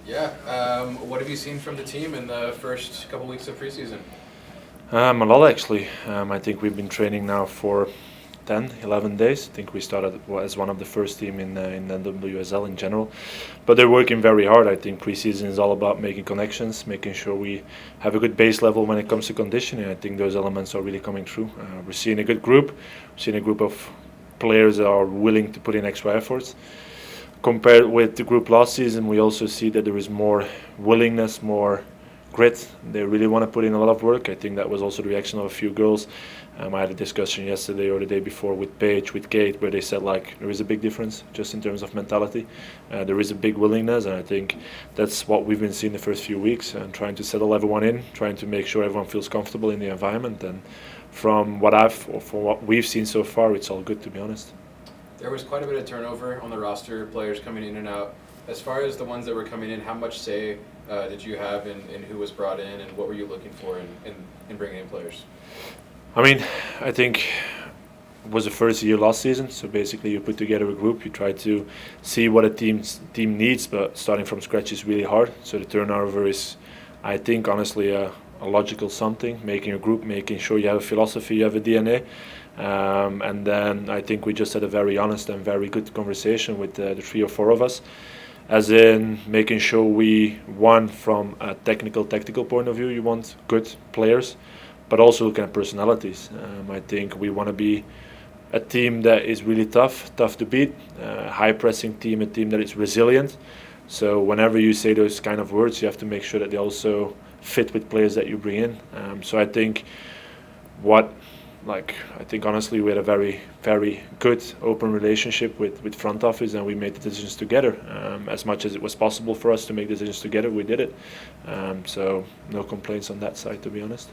Yeah. What have you seen from the team in the first couple weeks of preseason? A lot actually. I think we've been training now for 10, 11 days. I think we started as one of the first team in NWSL in general. But they're working very hard. I think preseason is all about making connections, making sure we have a good base level when it comes to conditioning. I think those elements are really coming through. We're seeing a good group. We're seeing a group of players that are willing to put in extra efforts. Compared with the group last season, we also see that there is more willingness, more grit. They really want to put in a lot of work. I think that was also the reaction of a few girls. I had a discussion yesterday or the day before with Paige, with Kate, where they said like there is a big difference just in terms of mentality. There is a big willingness, and I think that's what we've been seeing the first few weeks and trying to settle everyone in, trying to make sure everyone feels comfortable in the environment. And from what we've seen so far, it's all good, to be honest. There was quite a bit of turnover on the roster, players coming in and out. As far as the ones that were coming in, how much say did you have in who was brought in, and what were you looking for in bringing in players? I mean, I think it was the first year last season, so basically you put together a group, you try to see what a team needs, but starting from scratch is really hard. So the turnover is, I think, honestly, a logical something. Making a group, making sure you have a philosophy, you have a DNA. And then I think we just had a very honest and very good conversation with the 3 or 4 of us, as in making sure we, one, from a tactical point of view, you want good players, but also looking at personalities. I think we want to be a team that is really tough to beat, high pressing team, a team that is resilient. So whenever you say those kind of words, you have to make sure that they also fit with players that you bring in. So I think I think honestly we had a very, very good open relationship with front office, and we made the decisions together. As much as it was possible for us to make decisions together, we did it. So no complaints on that side, to be honest.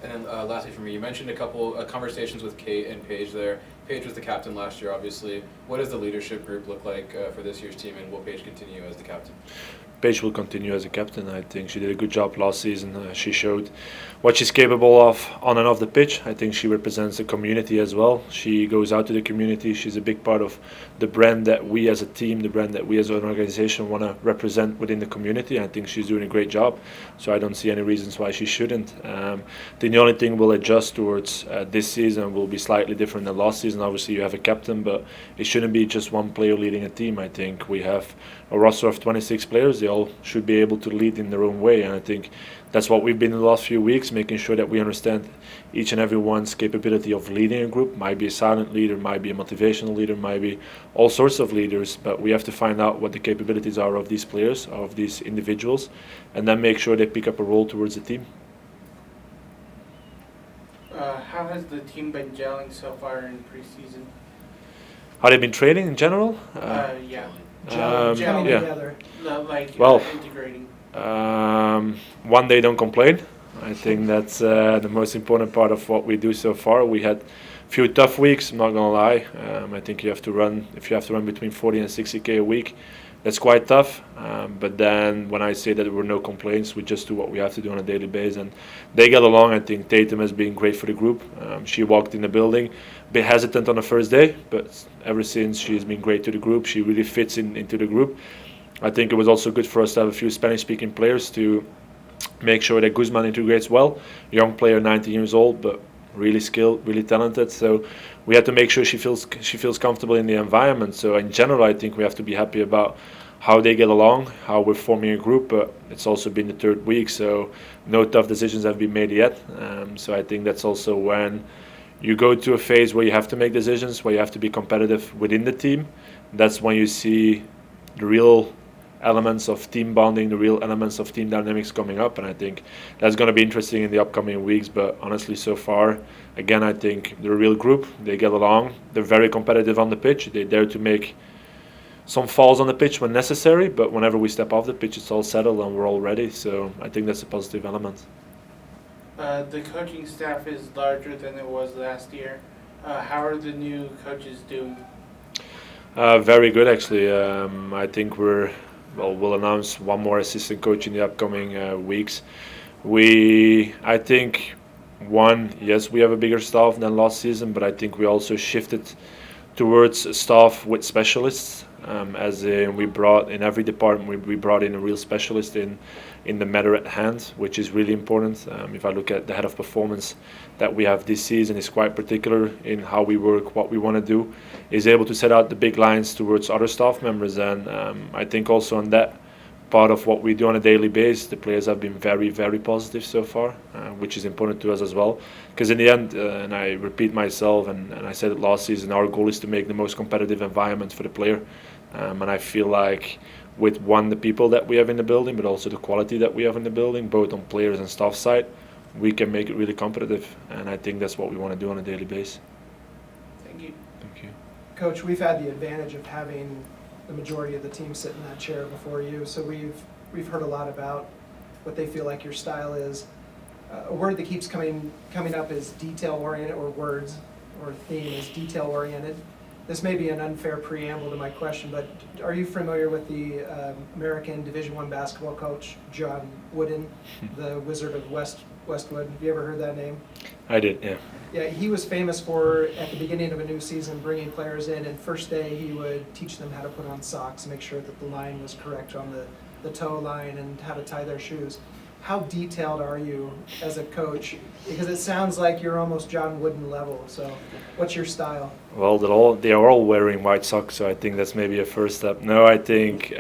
And then lastly for me, you mentioned a couple conversations with Kate and Paige there. Paige was the captain last year, obviously. What does the leadership group look like for this year's team, and will Paige continue as the captain? Paige will continue as a captain. I think she did a good job last season. She showed what she's capable of on and off the pitch. I think she represents the community as well. She goes out to the community. She's a big part of the brand that we as a team, the brand that we as an organization want to represent within the community. I think she's doing a great job. So I don't see any reasons why she shouldn't. The only thing we'll adjust towards this season will be slightly different than last season. Obviously, you have a captain, but it shouldn't be just one player leading a team. I think we have a roster of 26 players. They all should be able to lead in their own way, and I think that's what we've been in the last few weeks, making sure that we understand each and everyone's capability of leading a group. Might be a silent leader, might be a motivational leader, might be all sorts of leaders, but we have to find out what the capabilities are of these players, of these individuals, and then make sure they pick up a role towards the team. How has the team been gelling so far in preseason? How they've been training in general? Yeah. Gelling yeah. together. Integrating. One, they don't complain. I think that's the most important part of what we do so far. We had a few tough weeks, I'm not gonna lie. I think if you have to run between 40 and 60k a week, that's quite tough. But then when I say that there were no complaints, we just do what we have to do on a daily basis, and they get along. I think Tatum has been great for the group. She walked in the building a bit hesitant on the first day, but ever since she's been great to the group. She really fits into the group. I think it was also good for us to have a few Spanish-speaking players to make sure that Guzman integrates well. Young player, 19 years old, but really skilled, really talented. So we had to make sure she feels comfortable in the environment. So in general, I think we have to be happy about how they get along, how we're forming a group. But it's also been the 3rd week, so no tough decisions have been made yet. So I think that's also when you go to a phase where you have to make decisions, where you have to be competitive within the team. That's when you see the real elements of team bonding, the real elements of team dynamics coming up, and I think that's going to be interesting in the upcoming weeks. But honestly, so far, again, I think they're a real group. They get along. They're very competitive on the pitch. They dare to make some falls on the pitch when necessary, but whenever we step off the pitch, it's all settled and we're all ready. So I think that's a positive element. The coaching staff is larger than it was last year. How are the new coaches doing? Very good, actually. I think we'll announce one more assistant coach in the upcoming weeks. I think, yes, we have a bigger staff than last season, but I think we also shifted towards staff with specialists, as in we brought in every department we brought in a real specialist in the matter at hand, which is really important. If I look at the head of performance that we have this season, is quite particular in how we work, what we want to do, is able to set out the big lines towards other staff members, and I think also on that part of what we do on a daily basis, the players have been very, very positive so far, which is important to us as well. Because in the end, and I repeat myself, and I said it last season, our goal is to make the most competitive environment for the player. And I feel like with the people that we have in the building, but also the quality that we have in the building, both on players and staff side, we can make it really competitive. And I think that's what we want to do on a daily basis. Thank you. Thank you. Coach, we've had the advantage of having the majority of the team sit in that chair before you, so we've heard a lot about what they feel like your style is. A word that keeps coming up is detail-oriented, or words, or theme is detail-oriented. This may be an unfair preamble to my question, but are you familiar with the American Division I basketball coach, John Wooden, the Wizard of Westwood? Have you ever heard that name? I did, yeah. Yeah, he was famous for, at the beginning of a new season, bringing players in, and first day he would teach them how to put on socks, make sure that the line was correct on the toe line, and how to tie their shoes. How detailed are you as a coach? Because it sounds like you're almost John Wooden level, so what's your style? Well, they are all wearing white socks, so I think that's maybe a first step. No, I think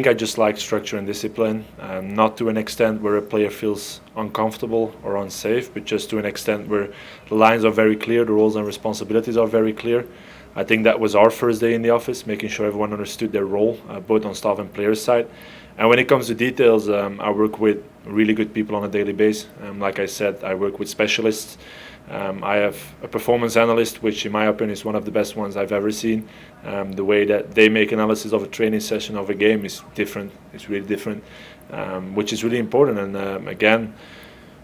I just like structure and discipline, not to an extent where a player feels uncomfortable or unsafe, but just to an extent where the lines are very clear, the roles and responsibilities are very clear. I think that was our first day in the office, making sure everyone understood their role, both on staff and player side. And when it comes to details, I work with really good people on a daily basis. Like I said, I work with specialists. I have a performance analyst, which in my opinion is one of the best ones I've ever seen. The way that they make analysis of a training session of a game is different. It's really different, which is really important. And again,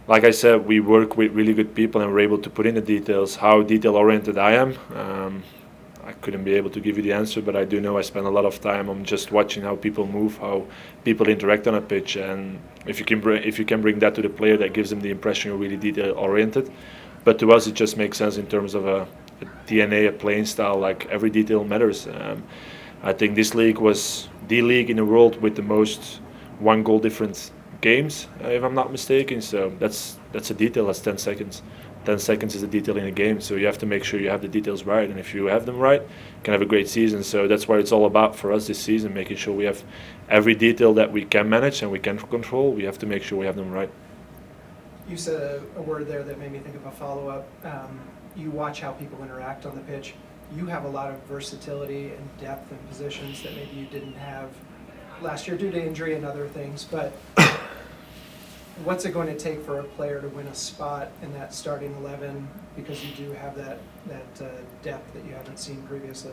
like I said, we work with really good people and we're able to put in the details. How detail-oriented I am, I couldn't be able to give you the answer, but I do know I spend a lot of time on just watching how people move, how people interact on a pitch, and if you can bring that to the player, that gives them the impression you're really detail-oriented. But to us, it just makes sense in terms of a DNA, a playing style. Like every detail matters. I think this league was the league in the world with the most one-goal difference games, if I'm not mistaken. So that's a detail. That's 10 seconds. 10 seconds is a detail in a game, so you have to make sure you have the details right, and if you have them right, you can have a great season. So that's what it's all about for us this season, making sure we have every detail that we can manage and we can control. We have to make sure we have them right. You said a word there that made me think of a follow-up. You watch how people interact on the pitch. You have a lot of versatility and depth in positions that maybe you didn't have last year due to injury and other things, but what's it going to take for a player to win a spot in that starting 11, because you do have that depth that you haven't seen previously?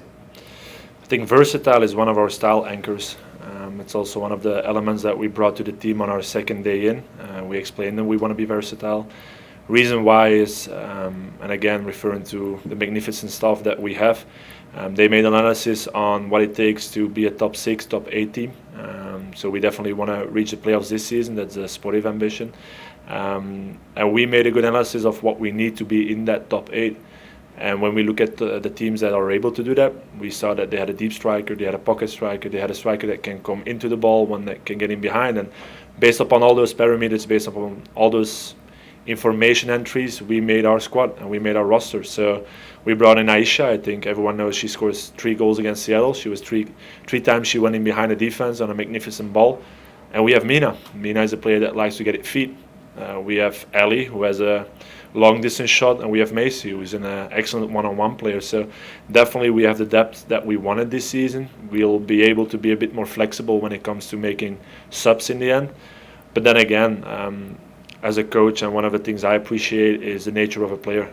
I think versatile is one of our style anchors. It's also one of the elements that we brought to the team on our second day in. We explained that we want to be versatile. Reason why is, and again referring to the magnificent staff that we have, they made analysis on what it takes to be a top 6, top 8 team. So we definitely want to reach the playoffs this season. That's a sportive ambition. And we made a good analysis of what we need to be in that top 8. And when we look at the teams that are able to do that, we saw that they had a deep striker, they had a pocket striker, they had a striker that can come into the ball, one that can get in behind. And based upon all those parameters, based upon all those information entries, we made our squad and we made our roster. So we brought in Aisha. I think everyone knows she scores 3 goals against Seattle. She was three times she went in behind the defense on a magnificent ball. And we have Mina. Mina is a player that likes to get it feet. We have Ali, who has a long distance shot, and we have Macy, who is an excellent one-on-one player. So definitely we have the depth that we wanted this season. We'll be able to be a bit more flexible when it comes to making subs in the end. But then again, as a coach, and one of the things I appreciate is the nature of a player.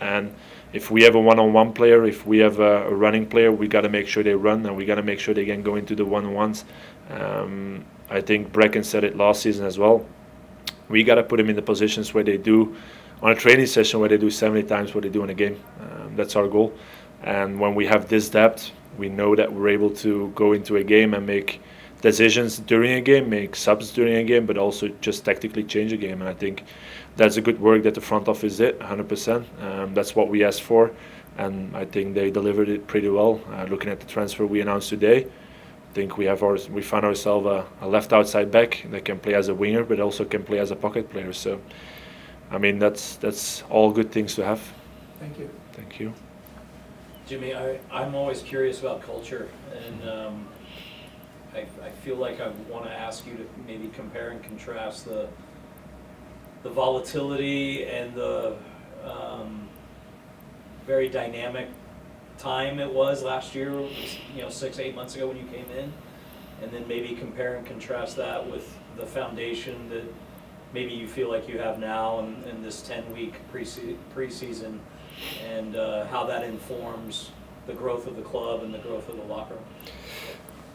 And if we have a one-on-one player, if we have a running player, we got to make sure they run, and we got to make sure they can go into the one-on-ones. I think Brecken said it last season as well. We got to put them in the positions where they do, on a training session, where they do 70 times what they do in a game. That's our goal. And when we have this depth, we know that we're able to go into a game and make decisions during a game, make subs during a game, but also just tactically change a game. And I think that's a good work that the front office did, 100%. That's what we asked for. and I think they delivered it pretty well. Looking at the transfer we announced today, I think we found ourselves a left outside back that can play as a winger, but also can play as a pocket player. So, I mean, that's all good things to have. Thank you. Thank you. Jimmy, I'm always curious about culture, and I feel like I want to ask you to maybe compare and contrast the volatility and the very dynamic time it was last year, 6-8 months ago when you came in, and then maybe compare and contrast that with the foundation that maybe you feel like you have now in this 10-week preseason, and how that informs the growth of the club and the growth of the locker room.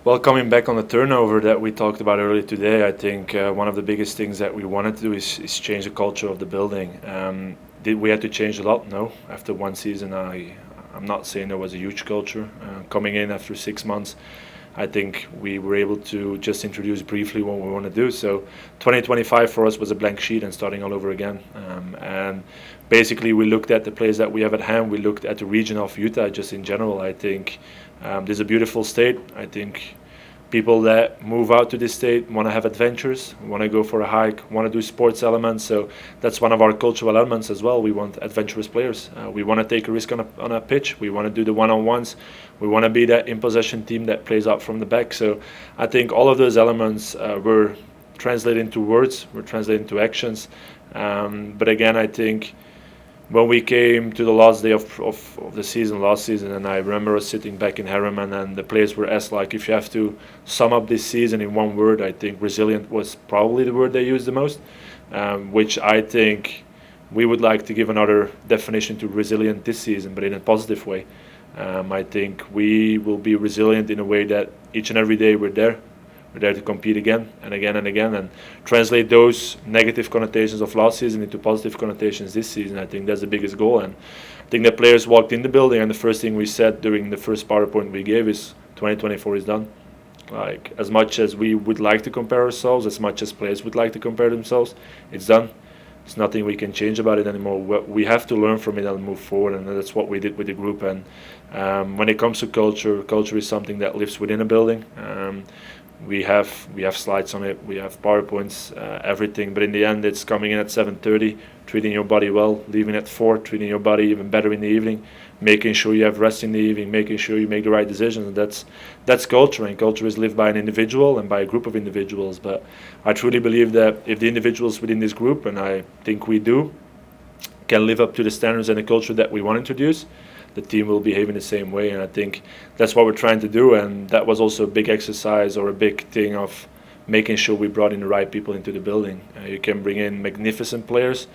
Well, coming back on the turnover that we talked about earlier today, I think one of the biggest things that we wanted to do is change the culture of the building. Did we have to change a lot? No. After one season, I'm not saying there was a huge culture. Coming in after 6 months, I think we were able to just introduce briefly what we want to do. So 2025 for us was a blank sheet and starting all over again. And basically we looked at the players that we have at hand. We looked at the region of Utah just in general. I think this is a beautiful state. I think people that move out to this state want to have adventures, want to go for a hike, want to do sports elements. So that's one of our cultural elements as well. We want adventurous players. We want to take a risk on a pitch. We want to do the one-on-ones. We want to be that in-possession team that plays out from the back. So I think all of those elements were translated into words, were translated into actions. But again, I think when we came to the last day of the season, last season, and I remember us sitting back in Harriman, and the players were asked, like, if you have to sum up this season in one word, I think resilient was probably the word they used the most, which I think we would like to give another definition to resilient this season, but in a positive way. I think we will be resilient in a way that each and every day we're there. We're there to compete again and again and again, and translate those negative connotations of last season into positive connotations this season. I think that's the biggest goal. And I think the players walked in the building, and the first thing we said during the first PowerPoint we gave is 2024 is done. Like, as much as we would like to compare ourselves, as much as players would like to compare themselves, it's done. There's nothing we can change about it anymore. We have to learn from it and move forward, and that's what we did with the group. And when it comes to culture is something that lives within a building. We have slides on it, we have PowerPoints, everything, but in the end it's coming in at 7:30, treating your body well, leaving at 4, treating your body even better in the evening, making sure you have rest in the evening, making sure you make the right decisions. And that's culture, and culture is lived by an individual and by a group of individuals. But I truly believe that if the individuals within this group, and I think we do, can live up to the standards and the culture that we want to introduce, the team will behave in the same way. And I think that's what we're trying to do, and that was also a big exercise or a big thing of making sure we brought in the right people into the building. You can bring in magnificent players,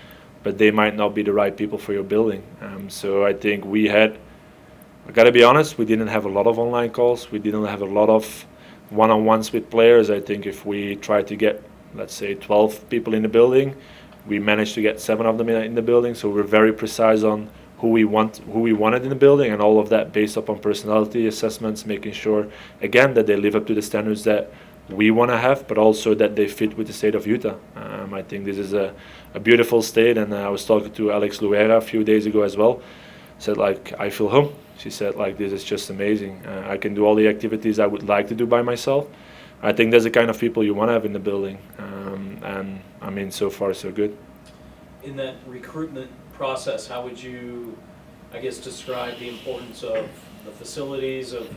but they might not be the right people for your building. So I think I gotta be honest, we didn't have a lot of online calls, we didn't have a lot of one-on-ones with players. I think if we tried to get, let's say, 12 people in the building, we managed to get 7 of them in the building. So we're very precise on who we wanted in the building, and all of that based upon personality assessments, making sure again that they live up to the standards that we want to have, but also that they fit with the state of Utah. I think this is a beautiful state, and I was talking to Alex Luera a few days ago as well. Said, like, I feel home. She said, like, this is just amazing. I can do all the activities I would like to do by myself. I think that's the kind of people you want to have in the building, and I mean, so far so good. In that recruitment process, how would you, I guess, describe the importance of the facilities, of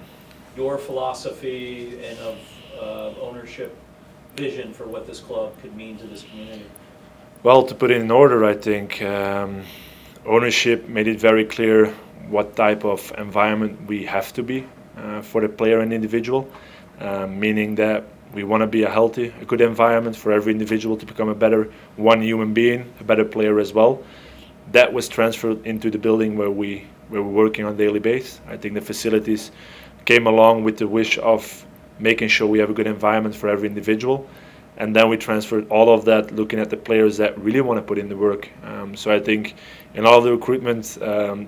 your philosophy, and of ownership vision for what this club could mean to this community? Well, to put it in order, I think ownership made it very clear what type of environment we have to be for the player and individual, meaning that we want to be a good environment for every individual to become a better human being, a better player as well. That was transferred into the building where we were working on a daily basis. I think the facilities came along with the wish of making sure we have a good environment for every individual. And then we transferred all of that, looking at the players that really want to put in the work. So I think in all of the recruitment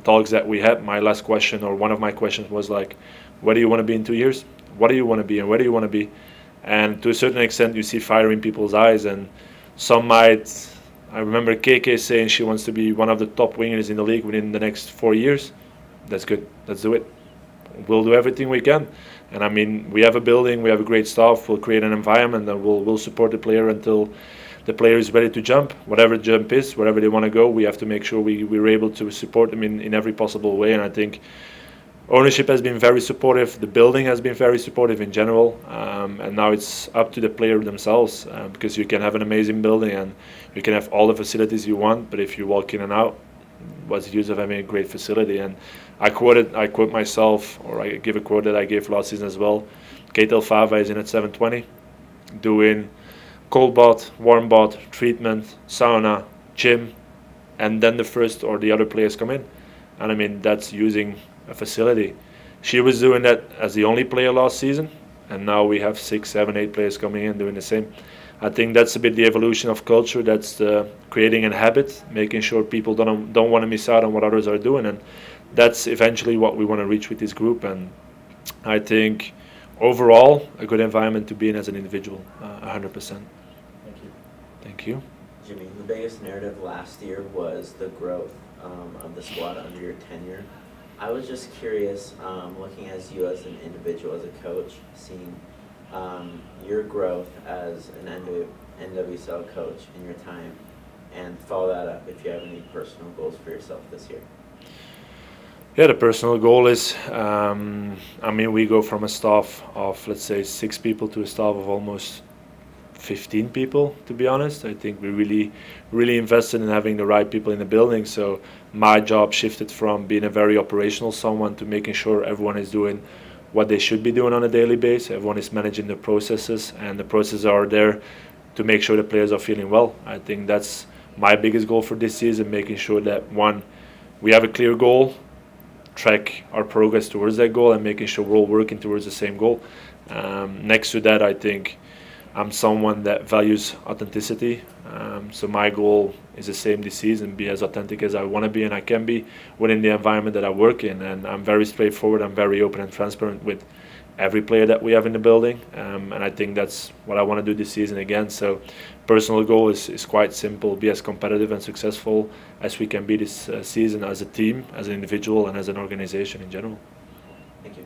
talks that we had, my last question, or one of my questions, was like, where do you want to be in 2 years? What do you want to be, and where do you want to be? And to a certain extent, you see fire in people's eyes, and some might. I remember KK saying she wants to be one of the top wingers in the league within the next 4 years. that's good. Let's do it. We'll do everything we can. And I mean, we have a building, we have a great staff. We'll create an environment, and we'll support the player until the player is ready to jump. Whatever the jump is, wherever they want to go, we have to make sure we're able to support them in every possible way. And I think ownership has been very supportive. The building has been very supportive in general. And now it's up to the player themselves, because you can have an amazing building and you can have all the facilities you want, but if you walk in and out, what's the use of having a great facility? And I quote myself, or I give a quote that I gave last season as well. KTL Fava is in at 7:20, doing cold bath, warm bath, treatment, sauna, gym, and then the first or the other players come in. And I mean, that's using a facility. She was doing that as the only player last season, and now we have 6, 7, 8 players coming in doing the same. I think that's a bit the evolution of culture. That's the creating a habit, making sure people don't want to miss out on what others are doing, and that's eventually what we want to reach with this group. And I think overall a good environment to be in as an individual, 100%. Thank you. Thank you. Jimmy, the biggest narrative last year was the growth of the squad under your tenure. I was just curious, looking as you as an individual, as a coach, seeing your growth as an NWSL coach in your time, and follow that up if you have any personal goals for yourself this year. Yeah, the personal goal is, I mean, we go from a staff of, let's say, 6 people to a staff of almost 15 people, to be honest. I think we really invested in having the right people in the building. So my job shifted from being a very operational someone to making sure everyone is doing what they should be doing on a daily basis. Everyone is managing the processes, and the processes are there to make sure the players are feeling well. I think that's my biggest goal for this season, making sure that, one, we have a clear goal, track our progress towards that goal, and making sure we're all working towards the same goal. Next to that, I think I'm someone that values authenticity. So my goal is the same this season, be as authentic as I want to be and I can be within the environment that I work in. And I'm very straightforward, I'm very open and transparent with every player that we have in the building. And I think that's what I want to do this season again. So personal goal is quite simple, be as competitive and successful as we can be this season as a team, as an individual, and as an organization in general. Thank you.